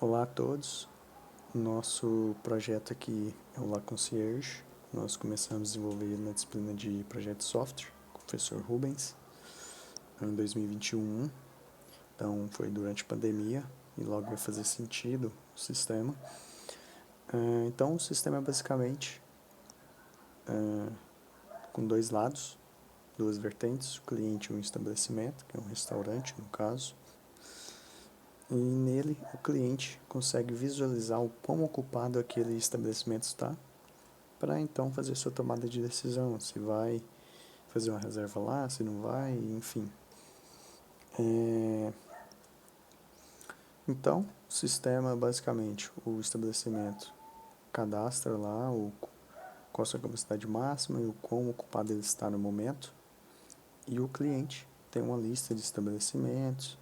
Olá a todos, nosso projeto aqui é o La Concierge. Nós começamos a desenvolver na disciplina de projeto de software com o professor Rubens em 2021, então foi durante a pandemia e logo vai fazer sentido o sistema. Então o sistema é basicamente com dois lados, duas vertentes, o cliente e um estabelecimento, que é um restaurante no caso. E nele o cliente consegue visualizar o quão ocupado aquele estabelecimento está, para então fazer sua tomada de decisão, se vai fazer uma reserva lá, se não vai, enfim. Então, o sistema, basicamente, o estabelecimento cadastra lá qual a sua capacidade máxima e o quão ocupado ele está no momento, e o cliente tem uma lista de estabelecimentos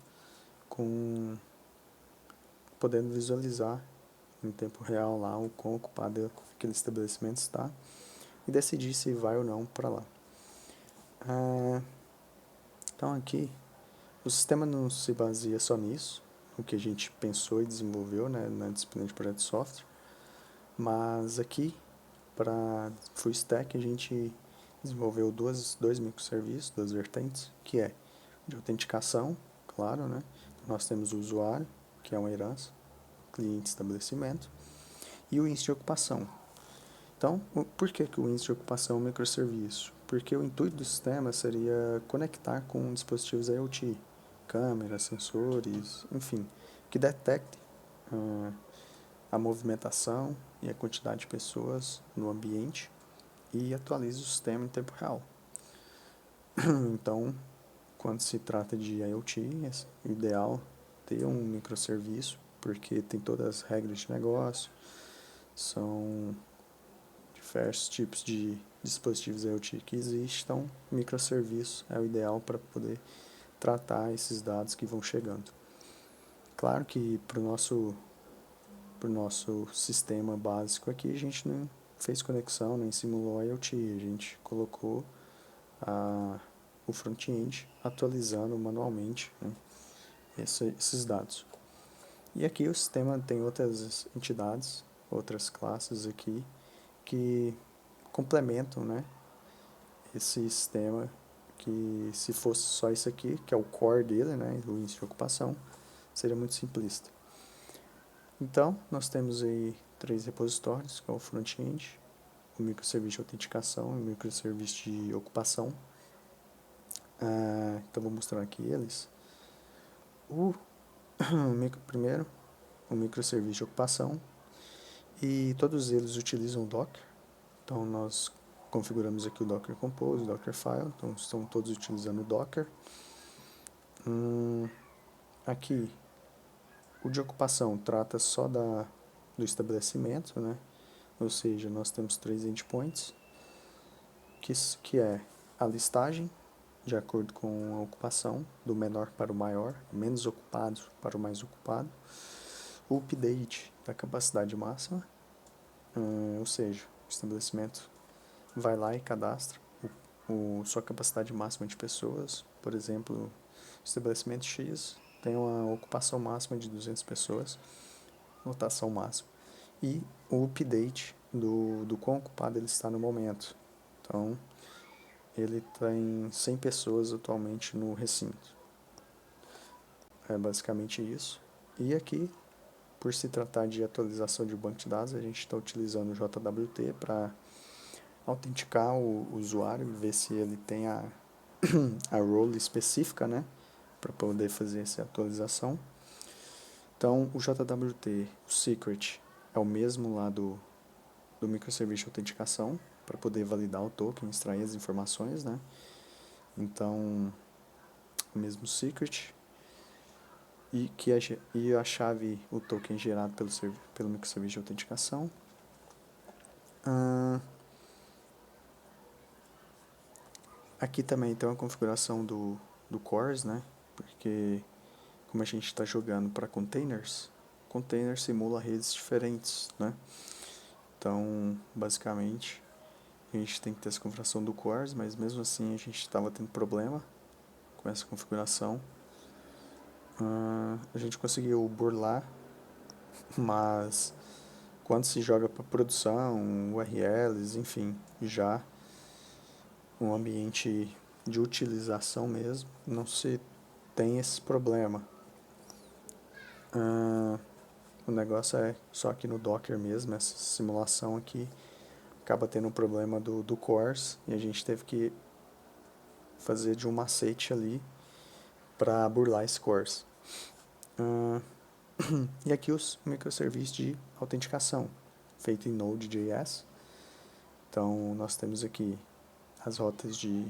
com podendo visualizar em tempo real lá o quão ocupado aquele estabelecimento está e decidir se vai ou não para lá. Então aqui o sistema não se baseia só nisso, o que a gente pensou e desenvolveu, né, na disciplina de projeto de software, mas aqui para Full Stack a gente desenvolveu dois microserviços, duas vertentes, que é de autenticação, claro, né? Nós temos o usuário, que é uma herança, cliente estabelecimento, e o índice de ocupação. Então, por que o índice de ocupação é um microserviço? Porque o intuito do sistema seria conectar com dispositivos IoT, câmeras, sensores, enfim, que detecte a movimentação e a quantidade de pessoas no ambiente e atualize o sistema em tempo real. Então, quando se trata de IoT, é ideal ter um microserviço, porque tem todas as regras de negócio, são diversos tipos de dispositivos IoT que existem, então microserviço é o ideal para poder tratar esses dados que vão chegando. Claro que para o nosso sistema básico aqui a gente não fez conexão, nem simulou IoT, a gente colocou o front-end atualizando manualmente, né, esses dados. E aqui o sistema tem outras entidades, outras classes aqui, que complementam, né, esse sistema, que se fosse só isso aqui, que é o core dele, né, o índice de ocupação, seria muito simplista. Então, nós temos aí três repositórios, que é o front-end, o microserviço de autenticação e o microserviço de ocupação. Então, vou mostrar aqui eles. Primeiro, o microserviço de ocupação, e todos eles utilizam o Docker. Então, nós configuramos aqui o Docker Compose, o Docker File, então estão todos utilizando o Docker. Aqui, o de ocupação trata só do estabelecimento, né? Ou seja, nós temos três endpoints, que é a listagem, de acordo com a ocupação, do menor para o maior, menos ocupado para o mais ocupado. O update da capacidade máxima, ou seja, o estabelecimento vai lá e cadastra sua capacidade máxima de pessoas. Por exemplo, o estabelecimento X tem uma ocupação máxima de 200 pessoas, lotação máxima, e o update do quão ocupado ele está no momento. Então, ele tem 100 pessoas atualmente no recinto. É basicamente isso. E aqui, por se tratar de atualização de banco de dados, a gente está utilizando o JWT para autenticar o usuário, ver se ele tem a role específica, né, para poder fazer essa atualização. Então, o JWT, o secret, é o mesmo lá do microserviço de autenticação, para poder validar o token, extrair as informações, né. Então, o mesmo secret, e a chave, o token gerado pelo microserviço de autenticação. Aqui também tem uma configuração do CORS, né? Porque como a gente está jogando para containers, container simula redes diferentes, né? Então, basicamente, a gente tem que ter essa configuração do CORS, mas mesmo assim a gente estava tendo problema com essa configuração. A gente conseguiu burlar mas quando se joga para produção, URLs, enfim, já um ambiente de utilização mesmo, não se tem esse problema. O negócio é só aqui no Docker mesmo, essa simulação aqui acaba tendo um problema do CORS e a gente teve que fazer de um macete ali para burlar esse CORS. E aqui os microserviços de autenticação, feito em Node.js. Então nós temos aqui as rotas de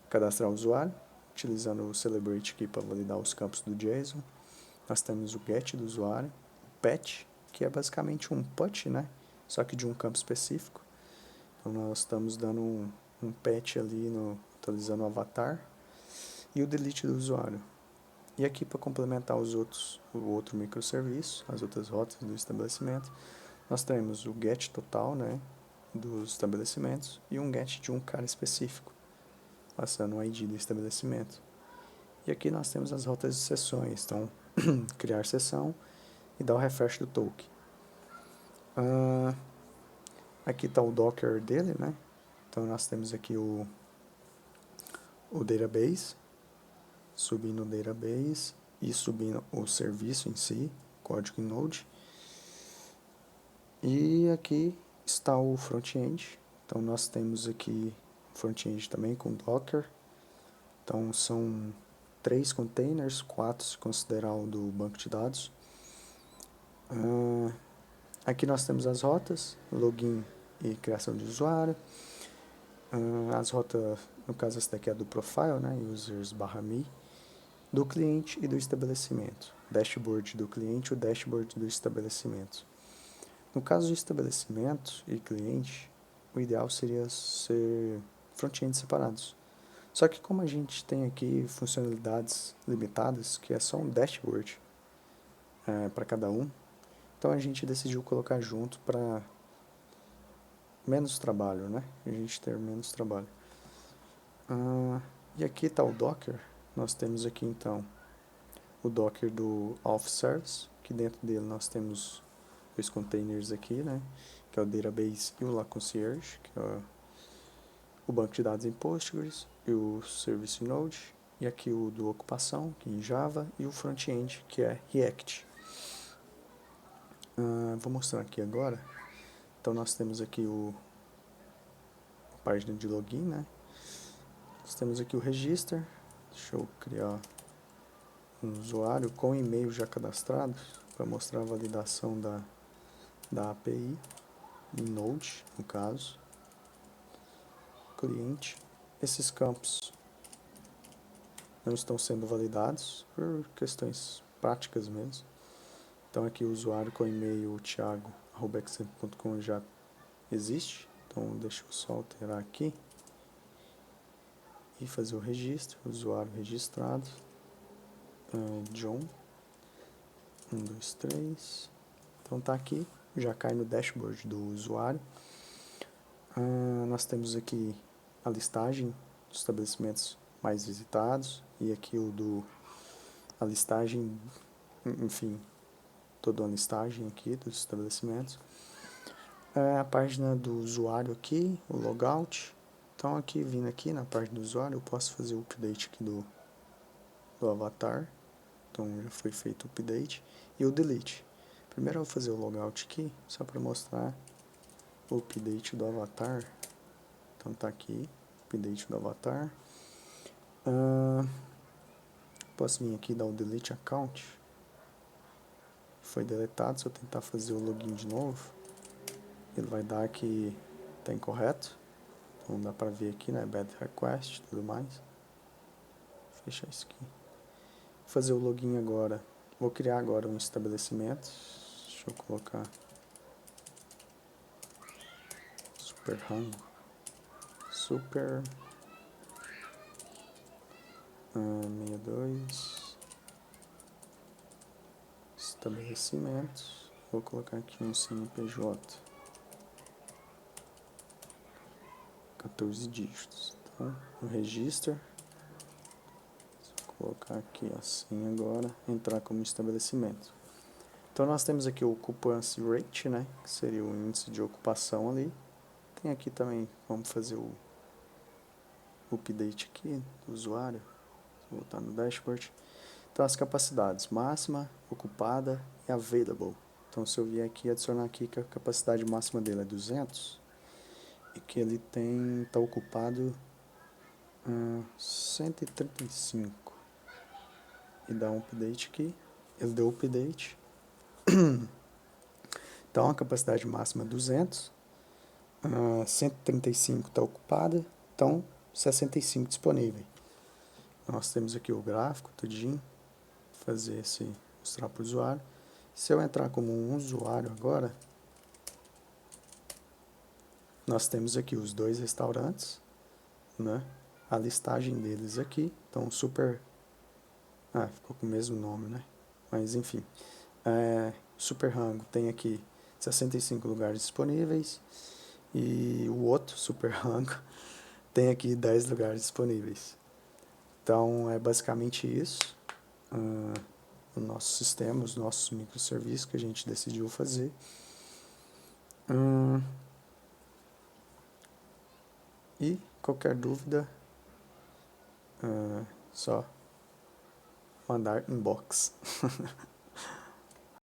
cadastrar o usuário, utilizando o Celebrate aqui para validar os campos do JSON. Nós temos o GET do usuário, o PET, que é basicamente um PUT, né? Só que de um campo específico. Então nós estamos dando um PET ali, atualizando o avatar, e o delete do usuário. E aqui para complementar o outro microserviço, as outras rotas do estabelecimento, nós temos o GET total, né, dos estabelecimentos e um GET de um cara específico, passando o ID do estabelecimento. E aqui nós temos as rotas de sessões, então criar sessão e dar o refresh do token. Aqui está o Docker dele, né? Então nós temos aqui o database, subindo o database e subindo o serviço em si, código em Node. E aqui está o front-end. Então nós temos aqui front-end também com Docker. Então são 3 containers, 4 se considerar o do banco de dados. Aqui nós temos as rotas, login e criação de usuário. As rotas, no caso essa daqui é do profile, né, users/me, do cliente e do estabelecimento. Dashboard do cliente e o dashboard do estabelecimento. No caso de estabelecimento e cliente, o ideal seria ser front-ends separados. Só que como a gente tem aqui funcionalidades limitadas, que é só um dashboard para cada um, então a gente decidiu colocar junto para menos trabalho, né? A gente ter menos trabalho. E aqui está o Docker. Nós temos aqui então o Docker do Auth Service, que dentro dele nós temos 2 containers aqui, né? Que é o Database e o La Concierge, que é o banco de dados em Postgres e o Service Node. E aqui o do ocupação, que é em Java, e o front-end, que é React. Vou mostrar aqui agora. Então nós temos aqui a página de login, né? Nós temos aqui o register. Deixa eu criar um usuário com e-mail já cadastrado para mostrar a validação da API em Node, no caso. Cliente. Esses campos não estão sendo validados por questões práticas mesmo. Então aqui o usuário com e-mail thiago@example.com já existe. Então deixa eu só alterar aqui e fazer o registro. Usuário registrado. John. 1, 2, 3. Então tá aqui, já cai no dashboard do usuário. Nós temos aqui a listagem dos estabelecimentos mais visitados e aqui a listagem, enfim, toda a listagem aqui dos estabelecimentos. A página do usuário aqui, o logout. Então aqui, vindo aqui na página do usuário, eu posso fazer o update aqui do avatar. Então já foi feito o update e o delete. Primeiro eu vou fazer o logout aqui, só para mostrar o update do avatar. Então tá aqui, update do avatar. Posso vir aqui e dar o delete account. Foi deletado, se eu tentar fazer o login de novo, ele vai dar que tá incorreto. Então dá pra ver aqui, né, bad request e tudo mais. Vou fechar isso aqui. Vou fazer o login agora. Vou criar agora um estabelecimento. Deixa eu colocar Super Rango. Super 62 estabelecimentos. Vou colocar aqui um CNPJ 14 dígitos. Então, o register. Vou colocar aqui assim agora, entrar como estabelecimento. Então nós temos aqui o occupancy rate, né, que seria o índice de ocupação ali. Tem aqui também, vamos fazer o update aqui do usuário, vou voltar no dashboard. Então as capacidades máxima, ocupada e available. Então se eu vier aqui adicionar aqui que a capacidade máxima dele é 200 e que ele está ocupado 135 e dá um update aqui, ele deu update. Então a capacidade máxima é 200, 135 está ocupada, então 65 disponível. Nós temos aqui o gráfico, tudinho, fazer esse, mostrar para o usuário. Se eu entrar como um usuário agora, nós temos aqui os dois restaurantes, né? A listagem deles aqui, então super, ficou com o mesmo nome, né? Mas enfim, Super Rango tem aqui 65 lugares disponíveis e o outro Super Rango tem aqui 10 lugares disponíveis. Então é basicamente isso, o nosso sistema, os nossos microserviços que a gente decidiu fazer. E qualquer dúvida, só mandar inbox.